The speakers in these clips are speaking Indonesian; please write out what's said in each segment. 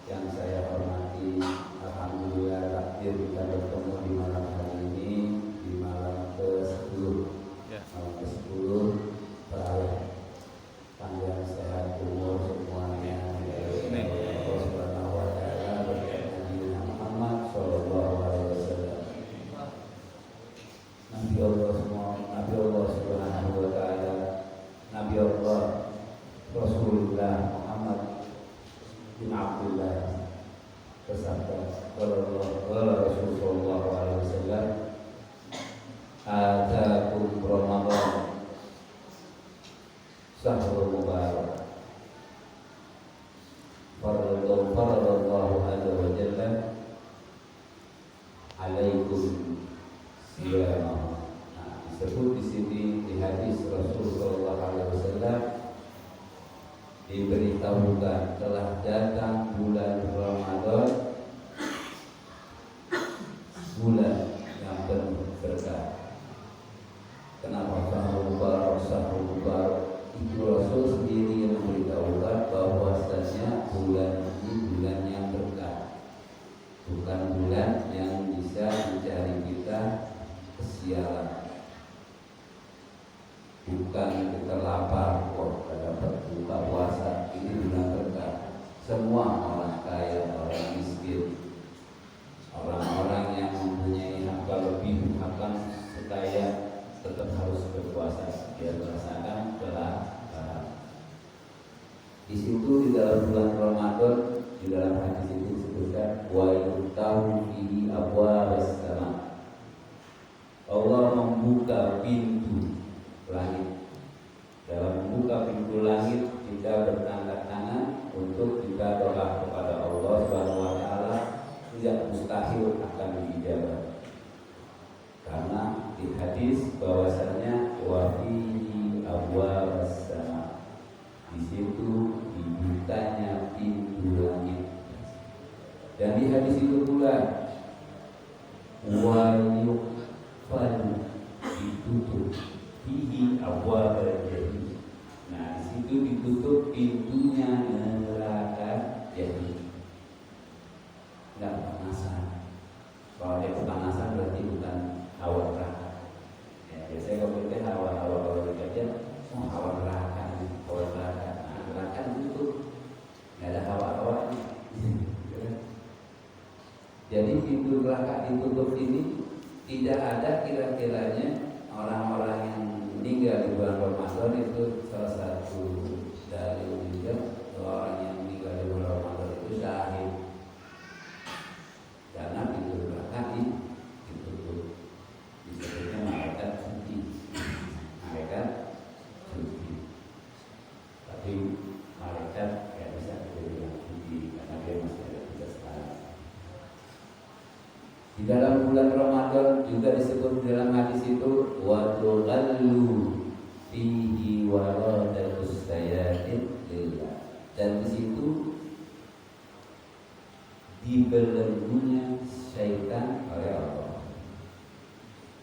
Yang saya hormati, alhamdulillah takdir kita bertemu di malam hari ini, di malam ke-10. Malam ke-10 perayaan panjang sehat umur semuanya. Allah Subhanahu wa taala berkat Nabi Muhammad sallallahu alaihi wasallam. Nabi Allah Subhanahu wa taala, Nabi Allah Rasulullah Muhammad bin Abdullah bersabda, qala Rasulullah alaihi wasallam, atakum Ramadan syahrul mubarak faradallahu azza wa jalla alaikum siyamahu. Disebut di sini di hadis Rasulullah alaihi wasallam, diberitahukan telah datang bulan Ramadan, bulan yang penuh berkah. Kenapa syahrul mubarak? Itu Rasul sendiri yang memberitahukan bahwasanya bulan ini bulan yang berkah, bukan bulan yang bisa mencari kita kesialan, bukan kita lapar kok dapat buka puasa. Ini bulan berkah. Semua orang kaya, orang miskin, orang-orang yang mempunyai harta lebih akan sekaya tetap harus berpuasa biar merasakan kelaparan. Di situ di dalam bulan Ramadan, di dalam hadis itu disebutkan wa yutahu fihi abwaabas sama. Allah membuka pintu langit. Dalam membuka pintu langit, kita bertangkat tangan untuk kita doa kepada Allah Subhanahu wa taala, tidak mustahil akan diijabah. Karena di hadis bahwasanya wa fihi abwaabas sama. Di situ dibukanya pintu langit. Dan di hadis itu pula wa yuqfalu, ditutup fihi abwaabal jahim. Nah, di situ ditutup pintunya neraka jahim. Enggak kepanasan. Kalau dia kepanasan berarti bukan hawa neraka. Ya, biasanya kalau kita hawa kerja, hawa neraka. Nah, neraka itu nggak ada hawa-hawanya. Jadi pintu neraka ditutup ini tidak ada kira-kiranya orang-orang yang meninggal di bulan Ramadan. Itu salah satu dari juga orang yang meninggal di bulan Ramadan itu syahid, karena pintu neraka ditutup. Disebutnya malaikat suci, tapi malaikat tidak bisa dibilang suci karena dia masih ada tugas sekarang. Di dalam bulan Ramadan juga disebut dalam hadis itu wa tuqallu fihi waradatus sayatin lillah. Dan di situ dibelenggunya syaitan oleh Allah.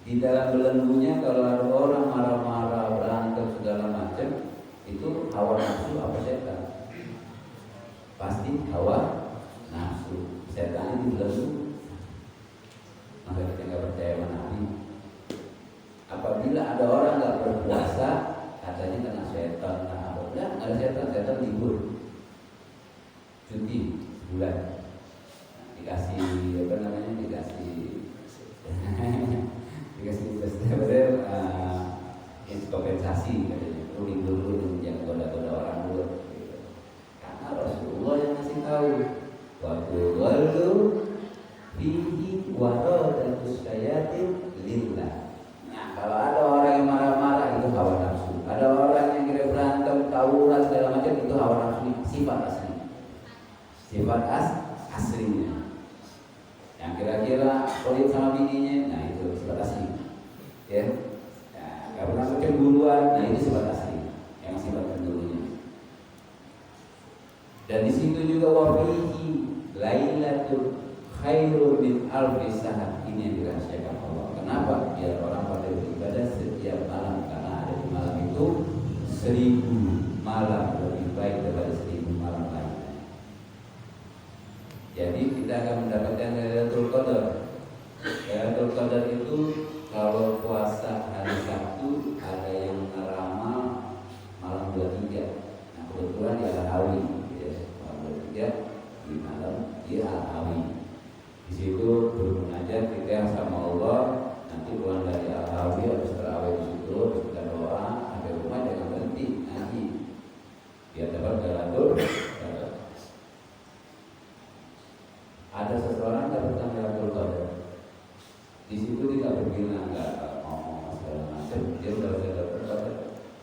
Di dalam belenggunya kalau ada orang marah-marah, berantem segala macam, itu hawa nafsu apa syaitan? Pasti hawa nafsu. Syaitan itu dibelenggu. Maka kita nggak percaya sama Nabi. Apabila ada orang nggak berpuasa, katanya kena setan. Nah, nggak ada setan libur, cuti sebulan, dikasih kompensasi katanya. Lu libur dulu, jangan goda-goda orang dulu. Karena Rasulullah yang ngasih tahu, waktu lalu fihi waradatus sayatin lillah. Nah, kalau ada orang yang marah-marah itu hawa nafsu. Ada orang yang kira berantem, tawuran segala macam, itu hawa nafsu, sifat asli. Sifat aslinya. Yang kira-kira pelit sama bininya, nah itu sifat asli. Ya. Nah, gak pernah kecemburuan, nah itu sifat asli. Yang sifat cemburunya. Dan di situ juga wafihi lailatul khairu min alfi sahat. Ini yang dirahasiakan Allah. Kenapa? Biar orang pada beribadah setiap malam, karena ada di malam itu 1000 malam ini kita akan mendapatkan Lailatul Qadar. Lailatul Qadar itu kalau puasa hari Sabtu ada yang ngeramal malam 23. Nah kebetulan di Al-Hawi ya, malam 23 di malam di Al-Hawi. Di situ bermunajat kita sama Allah. Nanti pulang dari Al-Hawi habis terawih di situ, habis kita doa, sampai rumah jangan berhenti ngaji. Biar dapat Lailatul Qadar. Ada seseorang dapat Lailatul Qadar. Di situ tidak berbilang, nggak ngomong segala macam. Dia udah dapat Qadar.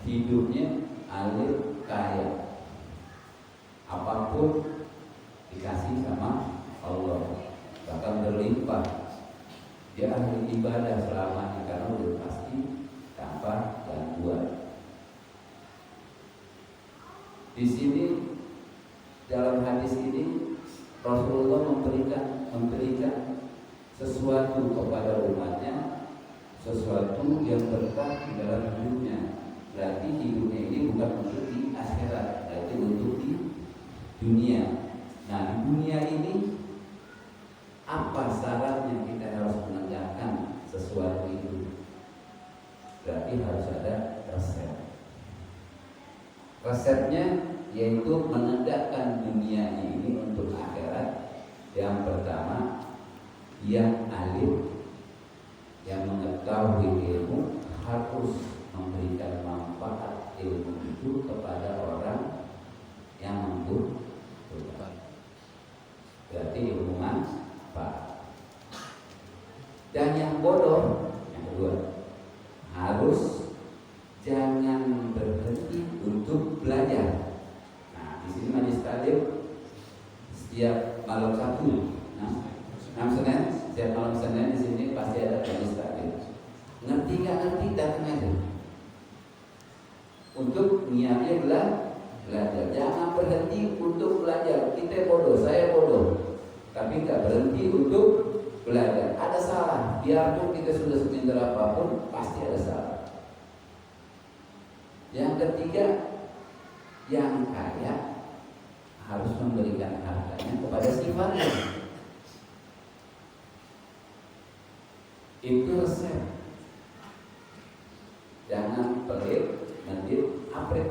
Hidupnya alir kaya, apapun dikasih sama Allah, bahkan berlimpah. Dia ahli ibadah selamanya karena udah pasti tanpa gangguan. Di sini dalam hadis ini Rasulullah memberikan sesuatu kepada umatnya, sesuatu yang berkah di dalam hidupnya. Berarti hidupnya ini bukan untuk di akhirat, berarti untuk di dunia. Nah di dunia ini apa syaratnya kita harus menegakkan sesuatu itu? Berarti harus ada resep. Resepnya yaitu menegakkan dunia ini untuk akhirat. Yang pertama, yang alim, yang mengetahui ilmu harus memberikan manfaat ilmu itu kepada orang yang membutuhkan. Berarti ilmu manfaat. Dan yang bodoh, yang kedua, harus jangan berhenti untuk belajar. Nah, di sini majelis taklim setiap malam Sabtu, Senin, setiap malam Senin di sini pasti ada majelis taklim. Ngerti nggak ngerti datang aja. Untuk niatnya belajar. Jangan berhenti untuk belajar. Kita bodoh, saya bodoh, tapi nggak berhenti untuk belajar. Ada salah, biarpun kita sudah sepintar apapun, pasti ada salah. Yang ketiga, yang kaya harus memberikan hartanya kepada sifatnya. Itu resep. Jangan pelit, nanti aprit.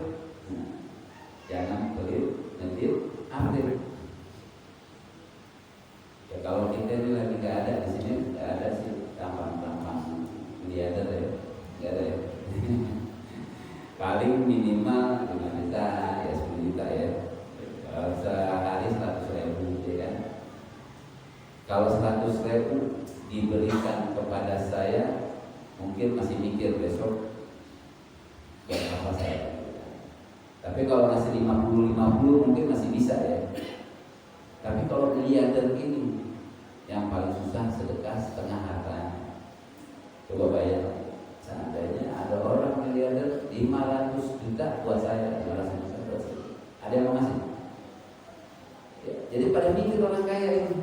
Jangan pelit, nanti aprit. Ya kalau kita ini lagi nggak ada di sini, nggak ada sih tampang-tampang miliarder ya, nggak ada ya. Paling minimal 5 juta ya 10 juta ya. Kalau sehari 100.000 ya kan. Kalau 100.000 diberikan kepada saya, mungkin masih mikir besok buat apa saya. Tapi kalau masih 50 mungkin masih bisa ya. Tapi kalau miliarder ini yang paling susah sedekah setengah hartanya. Coba bayar, seandainya ada orang miliarder 500 juta buat saya, 500 juta buat saya. Ada yang mau ngasih? Ya, jadi pada mikir orang kaya ini.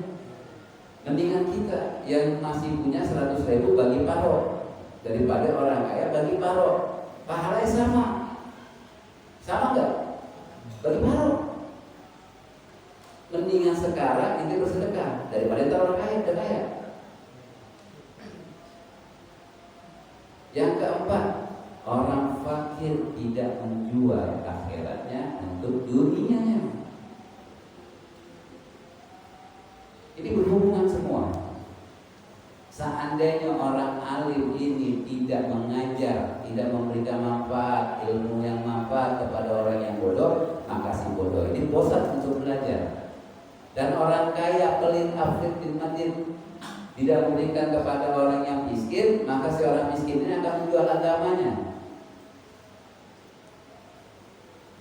Mendingan kita yang masih punya 100.000 bagi paro daripada orang kaya bagi paro. Pahalanya sama nggak? Bagi paro. Mendingan sekarang itu bersedekah daripada itu orang kaya udah kaya. Yang keempat, orang fakir tidak menjual akhiratnya untuk dunianya. Ini berhubungan semua. Seandainya orang alim ini tidak mengajar, tidak memberikan manfaat, ilmu yang manfaat kepada orang yang bodoh, maka si bodoh ini bosan untuk belajar. Dan orang kaya pelit afid bin madin tidak memberikan kepada orang yang miskin, maka si orang miskin ini akan menjual agamanya.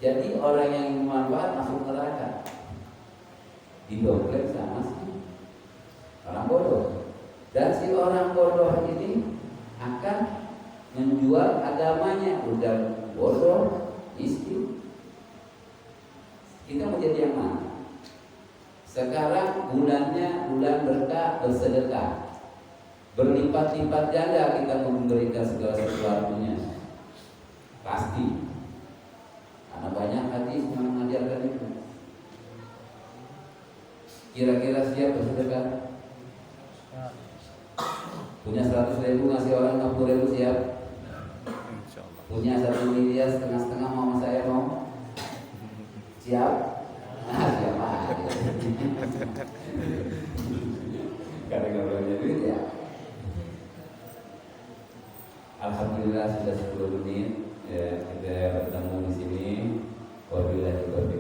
Jadi orang yang ingin manfaat masuk neraka, didoblek sama si orang bodoh. Dan si orang bodoh ini akan menjual agamanya. Udah bodoh, miskin. Kita mau jadi yang mana? Sekarang bulannya bulan berkah, bersedekah, berlipat-lipat ganda kita memberikan segala sesuatunya. Pasti. Karena banyak hadis yang mengajarkan itu. Kira-kira siap bersedekah? Punya 100.000 ngasih orang 60.000 siap? Punya 1 miliar setengah-setengah mau saya mau? Siap? Nah, siap aja. Karena kalau punya duit ya. Alhamdulillah sudah 10 menit ya, kita bertemu di sini. Wabillahi taufiq